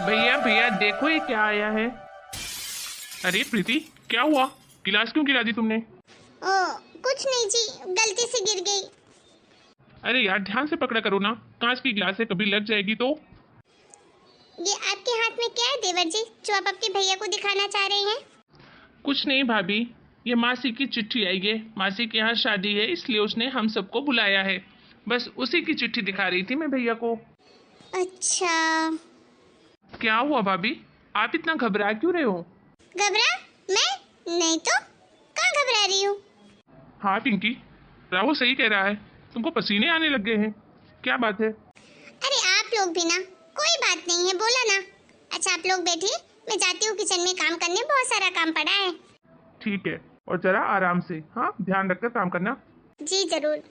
भैया भैया देखो ये क्या आया है। अरे प्रीति, क्या हुआ? गिलास क्यों गिरा दी तुमने? ओ, कुछ नहीं जी, गलती से गिर गई। अरे यार ध्यान से पकड़ा करो ना, कांच की गिलास है, कभी लग जाएगी तो। ये आपके हाथ में क्या है देवर जी, जो आप आपके भैया को दिखाना चाह रहे हैं? कुछ नहीं भाभी, ये मासी की चिट्ठी आई है। मासी के यहाँ शादी है, इसलिए उसने हम सबको बुलाया है। बस उसी की चिट्ठी दिखा रही थी मैं भैया को। अच्छा। क्या हुआ भाभी, आप इतना घबरा क्यों रहे हो? घबरा? मैं नहीं तो, कहाँ घबरा रही हूँ? हाँ पिंकी, राहुल सही कह रहा है, तुमको पसीने आने लग गए हैं। क्या बात है? अरे आप लोग भी ना, कोई बात नहीं है, बोला ना। अच्छा आप लोग बैठिए, मैं जाती हूँ किचन में काम करने, बहुत सारा काम पड़ा है। ठीक है, और जरा आराम से, हाँ ध्यान रखकर काम करना। जी जरूर।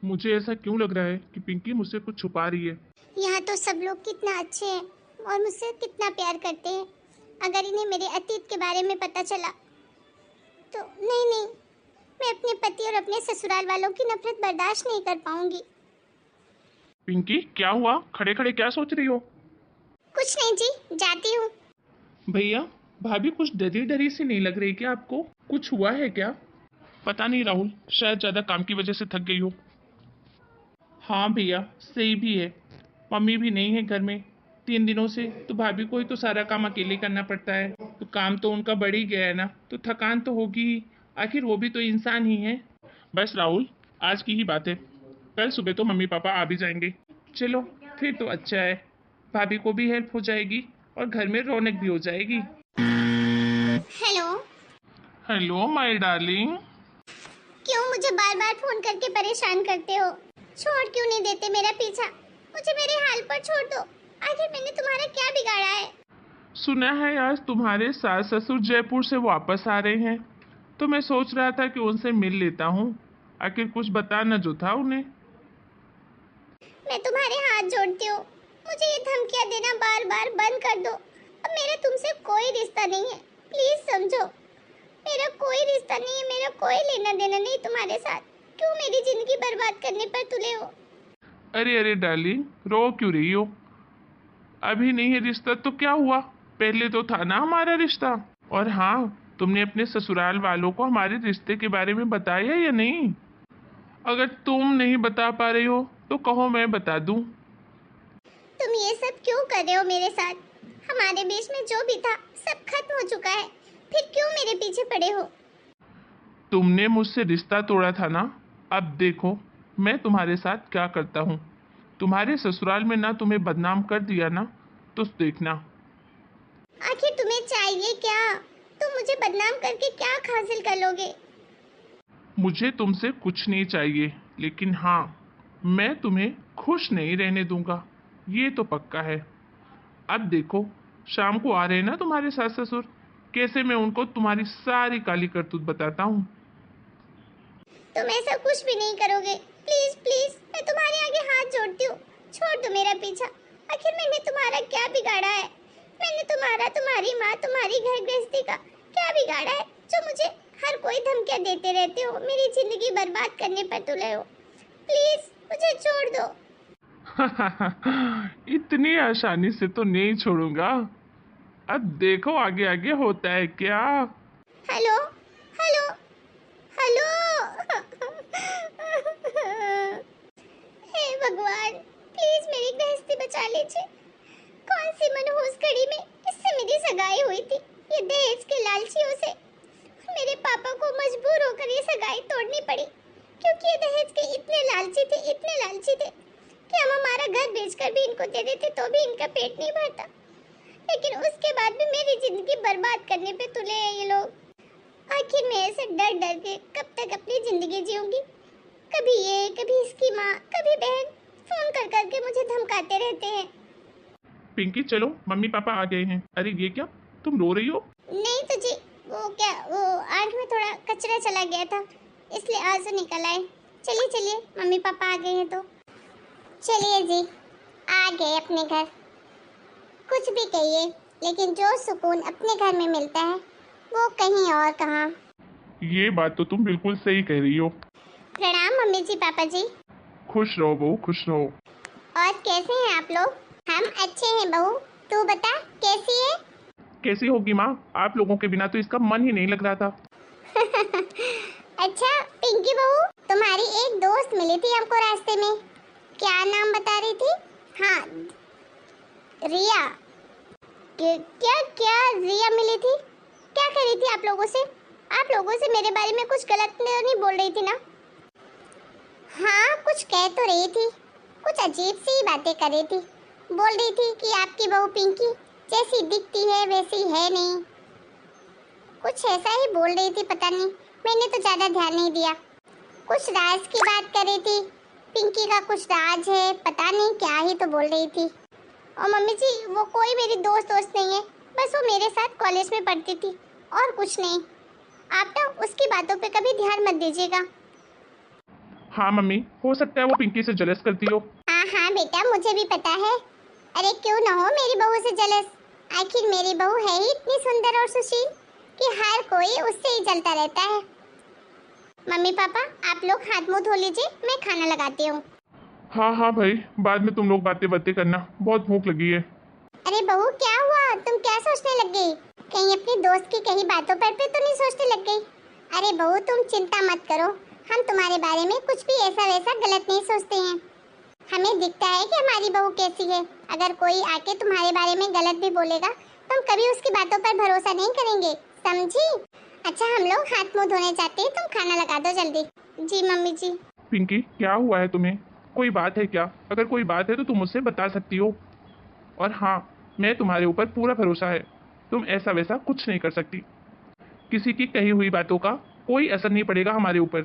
मुझे ऐसा क्यों लग रहा है कि पिंकी मुझसे कुछ छुपा रही है। यहाँ तो सब लोग कितना अच्छे हैं और मुझसे कितना प्यार करते हैं। अगर इन्हें मेरे अतीत के बारे में पता चला तो नहीं नहीं, मैं अपने पति और अपने ससुराल वालों की नफरत बर्दाश्त नहीं कर पाऊंगी। पिंकी क्या हुआ, खड़े खड़े क्या सोच रही हो? कुछ नहीं जी, जाती हूँ। भैया भाभी कुछ डरी डरी सी नहीं लग रही क्या आपको? कुछ हुआ है क्या? पता नहीं राहुल, शायद ज्यादा काम की वजह से थक गई हो। हाँ भैया सही भी है, मम्मी भी नहीं है घर में 3 दिनों से, तो भाभी को ही तो सारा काम अकेले करना पड़ता है। तो काम तो उनका बढ़ ही गया है ना, तो थकान तो होगी ही। आखिर वो भी तो इंसान ही है। बस राहुल, आज की ही बात है, कल सुबह तो मम्मी पापा आ भी जाएंगे। चलो फिर तो अच्छा है, भाभी को भी हेल्प हो जाएगी और घर में रौनक भी हो जाएगी। हेलो। Hello my darling. क्यों मुझे बार बार फोन करके परेशान करते हो? छोड़ क्यों नहीं देते मेरा पीछा? मुझे मेरे हाल पर छोड़ दो। आखिर मैंने तुम्हारा क्या बिगाड़ा है? सुना है आज तुम्हारे सास ससुर जयपुर से वापस आ रहे हैं, तो मैं सोच रहा था कि उनसे मिल लेता हूँ। आखिर कुछ बताना जो था उन्हें। मैं तुम्हारे हाथ जोड़ती हूँ, मुझे ये धमकियाँ देना बार बार बंद कर दो। अब मेरा तुमसे कोई रिश्ता नहीं है, प्लीज समझो। मेरा कोई रिश्ता नहीं है, मेरा कोई लेना देना नहीं तुम्हारे साथ। क्यों मेरी जिंदगी बर्बाद करने पर तुले हो? अरे अरे डार्लिंग, रो क्यों रही हो? अभी नहीं है रिश्ता तो क्या हुआ, पहले तो था ना हमारा रिश्ता। और हाँ, तुमने अपने ससुराल वालों को हमारे रिश्ते के बारे में बताया या नहीं? अगर तुम नहीं बता पा रही हो तो कहो मैं बता दूं। तुम ये सब क्यों कर रहे हो मेरे साथ? हमारे बीच में जो भी था सब खत्म हो चुका है, फिर क्यों मेरे पीछे पड़े हो? तुमने मुझसे रिश्ता तोड़ा था ना, अब देखो मैं तुम्हारे साथ क्या करता हूँ। तुम्हारे ससुराल में ना तुम्हें बदनाम कर दिया ना, तो देखना। आखिर तुम्हें चाहिए क्या? तुम मुझे बदनाम करके क्या हासिल कर लोगे? मुझे तुमसे कुछ नहीं चाहिए, लेकिन हाँ, मैं तुम्हें खुश नहीं रहने दूंगा, ये तो पक्का है। अब देखो, शाम को आ रहे हैं ना तुम्हारे सास ससुर, कैसे मैं उनको तुम्हारी सारी काली करतूत बताता हूँ। तुम ऐसा कुछ भी नहीं करोगे, प्लीज प्लीज, मैं तुम्हारे आगे हाथ जोड़ती हूँ, छोड़ दो मेरा पीछा। आखिर मैंने तुम्हारा क्या बिगाड़ा है? मैंने तुम्हारा, तुम्हारी माँ, तुम्हारी घर गृहस्थी का क्या बिगाड़ा है जो मुझे हर कोई धमकियाँ देते रहते हो, मेरी जिंदगी बर्बाद करने पर तुले हो? प्लीज मुझे छोड़ दो। इतनी आसानी से तो नहीं छोड़ूंगा। अब देखो आगे आगे होता है क्या। Hello hello hello. हे भगवान, प्लीज मेरी गृहस्थी बचा लीजिए। कौन सी मनहूस घड़ी में इससे मेरी सगाई हुई थी, ये दहेज के लालचियों से। मेरे पापा को मजबूर होकर ये सगाई तोड़नी पड़ी, क्योंकि ये दहेज के इतने लालची थे, इतने लालची थे कि हम हमारा घर बेचकर भी इनको दे देते तो भी इनका पेट नहीं भरता। लेकिन उसके बाद भी मेरी जिंदगी बर्बाद करने पे तुले हैं ये लोग। आखिर मैं ऐसे डर डर के कब तक अपनी जिंदगी जीऊंगी? कभी ये, कभी इसकी माँ, कभी बहन फोन कर करके मुझे धमकाते रहते हैं। पिंकी चलो, मम्मी पापा आ गए हैं। अरे ये क्या, तुम रो रही हो? नहीं तो जी, वो आंख में थोड़ा कचरा चला गया था, इसलिए आंसू निकल आए। चलिए चलिए, मम्मी पापा आ गए हैं तो चलिए जी, आ गए अपने घर। कुछ भी कहिए, लेकिन जो सुकून अपने घर में मिलता है वो कहीं और कहाँ। ये बात तो तुम बिल्कुल सही कह रही हो। प्रणाम मम्मी जी, पापा जी। खुश रहो बहू, खुश रहो। और कैसे हैं आप लोग? हम अच्छे हैं बहू, तू बता कैसी है? कैसी होगी माँ, आप लोगों के बिना तो इसका मन ही नहीं लग रहा था। अच्छा पिंकी बहू, तुम्हारी एक दोस्त मिली थी हमको रास्ते में, क्या नाम बता रही थी? हाँ रिया। क्या क्या रिया मिली थी? क्या कर रही थी आप लोगों से? आप लोगों से मेरे बारे में कुछ गलत नहीं बोल रही थी ना? हाँ कुछ कह तो रही थी, कुछ अजीब सी बातें कर रही थी। बोल रही थी कि आपकी बहू पिंकी जैसी दिखती है वैसी है नहीं, कुछ ऐसा ही बोल रही थी, पता नहीं, मैंने तो ज्यादा ध्यान नहीं दिया। कुछ राज की बात कर रही थी, पिंकी का कुछ राज है, पता नहीं क्या ही तो बोल रही थी। और मम्मी जी वो कोई मेरी दोस्त नहीं है, बस वो मेरे साथ कॉलेज में पढ़ती थी और कुछ नहीं। आप ना उसकी बातों पे कभी ध्यान मत दीजिएगा। हाँ मम्मी, हो सकता है वो पिंकी से जलस करती हो। हाँ बेटा मुझे भी पता है। अरे क्यों ना हो मेरी बहू से जलस, आखिर मेरी बहू है ही इतनी सुंदर और सुशील कि हर कोई उससे ही जलता रहता है। मम्मी पापा आप लोग हाथ मुंह धो लीजिए, मैं खाना लगाती हूँ। हाँ हाँ भाई, बाद में तुम लोग बातें करना, बहुत भूख लगी है। अरे बहू क्या हुआ, तुम क्या सोचने लग गई? कहीं अपनी दोस्त की कहीं बातों पर तो नहीं सोचने लग गई? अरे बहू तुम चिंता मत करो, हम तुम्हारे बारे में कुछ भी ऐसा वैसा गलत नहीं सोचते हैं। हमें दिखता है कि हमारी बहू कैसी है, अगर कोई आके तुम्हारे बारे में गलत भी बोलेगा तो हम कभी उसकी बातों पर भरोसा नहीं करेंगे, समझी? अच्छा हम लोग हाथ मुंह धोने जाते हैं, तुम खाना लगा दो जल्दी। जी मम्मी जी। पिंकी क्या हुआ है तुम्हें, कोई बात है क्या? अगर कोई बात है तो तुम मुझसे बता सकती हो। और हाँ, मैं तुम्हारे ऊपर पूरा भरोसा है, तुम ऐसा वैसा कुछ नहीं कर सकती। किसी की कही हुई बातों का कोई असर नहीं पड़ेगा हमारे ऊपर।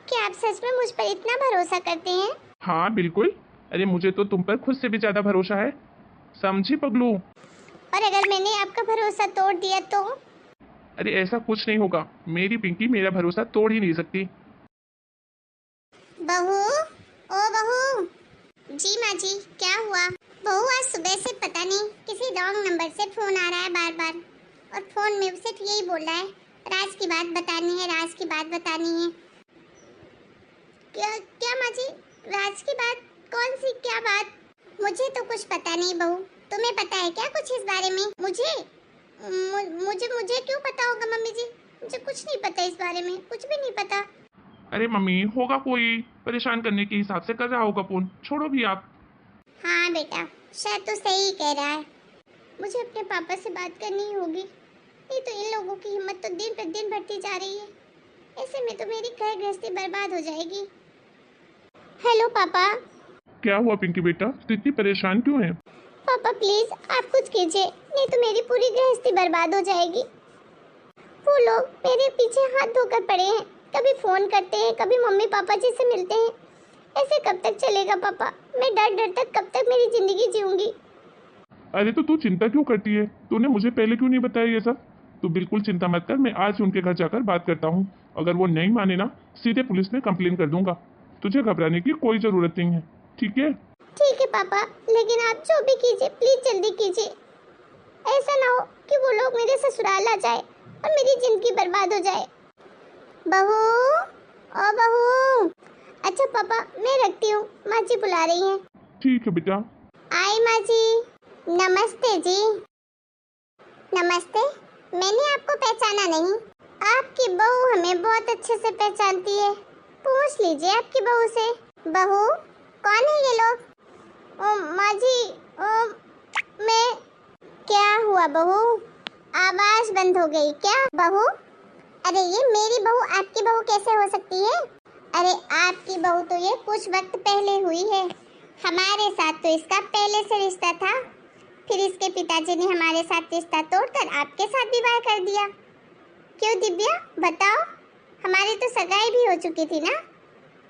क्या आप सच में मुझ पर इतना भरोसा करते हैं? हाँ बिल्कुल, अरे मुझे तो तुम पर खुद से भी ज्यादा भरोसा है, समझी पगलू? और अगर मैंने आपका भरोसा तोड़ दिया तो? अरे ऐसा कुछ नहीं होगा, मेरी पिंकी मेरा भरोसा तोड़ ही नहीं सकती। बहू, ओ बहू। जी माँ जी क्या हुआ? बहू आज सुबह से पता नहीं किसी रॉन्ग नंबर से फोन आ रहा है बार बार, और फोन में सिर्फ यही बोल रहा है राज की बात बतानी है, राज की बात बतानी है। क्या क्या माँ जी, राज की बात? कौन सी क्या बात? मुझे तो कुछ पता नहीं बहू, तुम्हें पता है क्या कुछ इस बारे में? मुझे क्यों पता होगा मम्मी जी, मुझे कुछ नहीं पता इस बारे में, कुछ भी नहीं पता। अरे मम्मी, होगा कोई परेशान करने के हिसाब से कर रहा होगा फोन, छोड़ो भी आप। हाँ बेटा शायद तो सही कह रहा है, मुझे अपने पापा से बात करनी होगी, नहीं तो इन लोगों की हिम्मत तो दिन प्रतिदिन बढ़ती जा रही है, ऐसे में तो मेरी घर गृहस्थी बर्बाद हो जाएगी। हेलो पापा। क्या हुआ पिंकी बेटा, तो इतनी परेशान क्यों है? पापा प्लीज आप कुछ कीजिए, नहीं तो मेरी पूरी गृहस्थी बर्बाद हो जाएगी। वो लोग मेरे पीछे हाथ धोकर पड़े हैं, कभी फोन करते हैं, कभी मम्मी पापा जी से मिलते हैं, ऐसे कब तक चलेगा पापा? मैं डर डर तक कब तक मेरी जिंदगी जीऊंगी? अरे तो तू चिंता क्यों करती है, तूने मुझे पहले क्यों नहीं बताया ये सब? तू बिल्कुल चिंता मत कर, मैं आज उनके घर जाकर बात करता हूँ, अगर वो नहीं माने ना सीधे पुलिस में कंप्लेन कर दूंगा। तुझे घबराने की कोई जरूरत नहीं है, ठीक है? ठीक है पापा, लेकिन आप जो भी कीजिए प्लीज जल्दी कीजिए, ऐसा ना हो कि वो लोग मेरे ससुराल आ जाए और मेरी जिंदगी बर्बाद हो जाए। बहू, ओ बहू। अच्छा पापा मैं रखती हूँ, माँ जी बुला रही हैं। ठीक है बेटा। आई माँ जी। नमस्ते जी। नमस्ते, मैंने आपको पहचाना नहीं, आपकी बहू हमें बहुत अच्छे से पहचानती है, पूछ लीजिए आपकी बहू से। बहू कौन है ये लोग? ओ माँ जी, मैं। क्या हुआ बहू, आवाज बंद हो गई क्या बहू? अरे ये मेरी बहू आपकी बहू कैसे हो सकती है? अरे आपकी बहू तो ये कुछ वक्त पहले हुई है, हमारे साथ तो इसका पहले से रिश्ता था, फिर इसके पिताजी ने हमारे साथ रिश्ता तोड़कर आपके साथ विवाह कर दिया। क्यों दिव्या बताओ, हमारी तो सगाई भी हो चुकी थी ना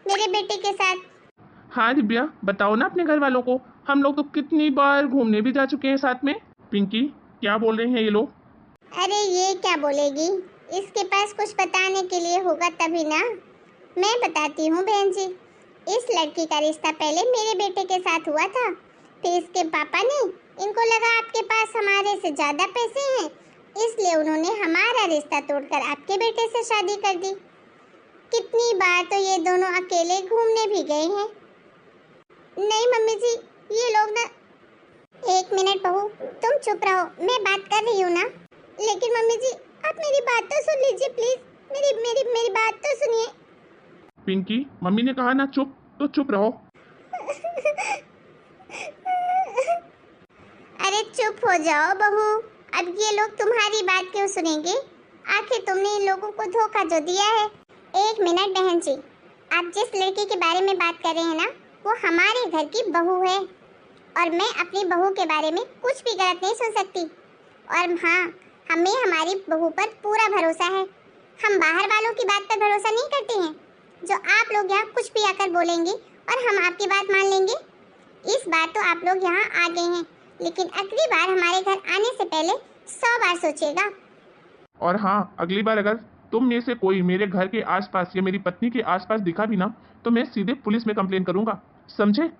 मेरे बेटे के साथ। हाँ दिव्या, बताओ ना अपने घर वालों को, हम लोग तो कितनी बार घूमने भी जा चुके हैं साथ में। पिंकी क्या बोल रहे हैं ये लोग? अरे ये क्या बोलेगी, इसके पास कुछ बताने के लिए होगा तभी ना। मैं बताती हूँ बहन जी, इस लड़की का रिश्ता पहले मेरे बेटे के साथ हुआ था, फिर इसके पापा ने, इनको लगा आपके पास हमारे से ज्यादा पैसे हैं, इसलिए उन्होंने हमारा रिश्ता तोड़कर आपके बेटे से शादी कर दी। कितनी बार तो ये दोनों अकेले घूमने भी गए हैं। नहीं मम्मी जी, ये लोग ना। एक मिनट बहू, चुप रहो, मैं बात कर रही हूँ ना। लेकिन मम्मी जी आप मेरी बात तो सुन लीजिए प्लीज, मेरी मेरी मेरी बात तो सुनिए। पिंकी, मम्मी ने कहा ना चुप, तो चुप रहो। अरे चुप हो जाओ बहू, अब ये लोग तुम्हारी बात क्यों सुनेंगे? आखिर तुमने इन लोगों को धोखा जो दिया है। एक मिनट बहन जी, आप जिस लड़की के बारे में बात कर रहे हैं ना, वो हमारे घर की बहू है और मैं अपनी बहू के बारे में कुछ भी गलत नहीं सुन सकती। और हाँ, हमें हमारी बहू पर पूरा भरोसा है। हम बाहर वालों की बात पर भरोसा नहीं करते हैं, जो आप लोग यहाँ कुछ भी आकर बोलेंगे और हम आपकी बात मान लेंगे। इस बार तो आप लोग यहाँ आ गए हैं, लेकिन अगली बार हमारे घर आने से पहले 100 बार सोचिएगा। और हाँ, अगली बार अगर तुम में से कोई मेरे घर के आसपास या मेरी पत्नी के आसपास दिखा भी ना, तो मैं सीधे पुलिस में कंप्लेन करूंगा, समझे?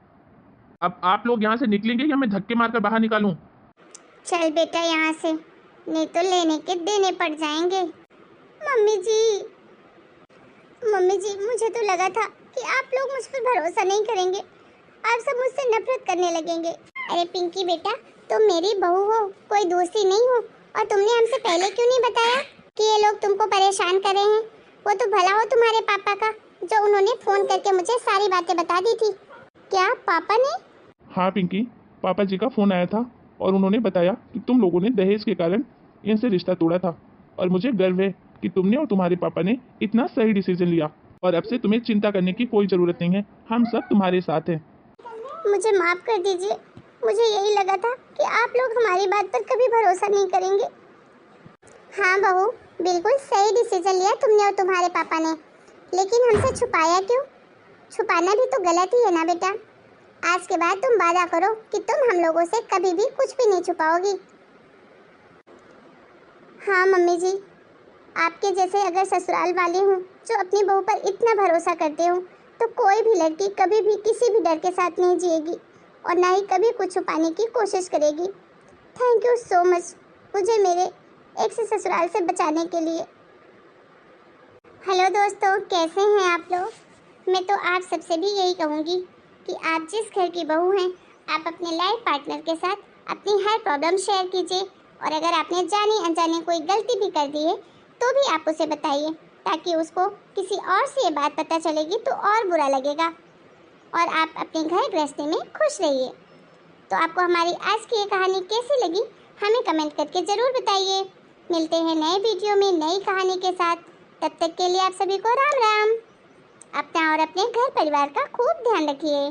अब आप लोग यहाँ से निकलेंगे या मैं धक्के मारकर बाहर निकालूं? चल बेटा यहाँ से, नहीं तो लेने के देने पड़ जाएंगे। मम्मी जी मुझे तो लगा था कि आप लोग मुझ पर भरोसा नहीं करेंगे, आप सब मुझसे नफरत करने लगेंगे। अरे पिंकी बेटा, तुम मेरी बहू हो, कोई दूसरी नहीं हो। और तुमने हमसे पहले क्यों नहीं बताया कि ये लोग तुमको परेशान कर रहे हैं? वो तो भला हो तुम्हारे पापा का, जो उन्होंने फोन करके मुझे सारी बातें बता दी थी। क्या पापा ने? हाँ पिंकी, पापा जी का फोन आया था और उन्होंने बताया कि तुम लोगों ने दहेज के कारण इनसे रिश्ता तोड़ा था। और मुझे गर्व है कि तुमने और तुम्हारे पापा ने इतना सही डिसीजन लिया और अब से तुम्हें चिंता करने की कोई ज़रूरत नहीं है, हम सब तुम्हारे साथ हैं। मुझे माफ़ कर दीजिए, मुझे यही लगा था कि आप लोग हमारी बात पर कभी भरोसा नहीं करेंगे। हाँ बहू, बिल्कुल सही डिसीजन लिया तुमने और तुम्हारे पापा ने, लेकिन हमसे छुपाया क्यों? छुपाना भी तो गलत ही है ना बेटा। आज के बाद तुम वादा करो कि तुम हम लोगों से कभी भी कुछ भी नहीं छुपाओगी। हाँ मम्मी जी, आपके जैसे अगर ससुराल वाले हों जो अपनी बहू पर इतना भरोसा करते हो, तो कोई भी लड़की कभी भी किसी भी डर के साथ नहीं जिएगी और ना ही कभी कुछ छुपाने की कोशिश करेगी। थैंक यू सो मच मुझे मेरे एक से ससुराल से बचाने के लिए। हेलो दोस्तों, कैसे हैं आप लोग? मैं तो आप सबसे भी यही कहूँगी कि आप जिस घर की बहू हैं, आप अपने लाइफ पार्टनर के साथ अपनी हर प्रॉब्लम शेयर कीजिए। और अगर आपने जाने अनजाने कोई गलती भी कर दी है तो भी आप उसे बताइए, ताकि उसको किसी और से ये बात पता चलेगी तो और बुरा लगेगा और आप अपने घर गृहस्थी में खुश रहिए। तो आपको हमारी आज की ये कहानी कैसी लगी हमें कमेंट करके ज़रूर बताइए। मिलते हैं नए वीडियो में नई कहानी के साथ, तब तक के लिए आप सभी को राम राम। अपना और अपने घर परिवार का खूब ध्यान रखिए।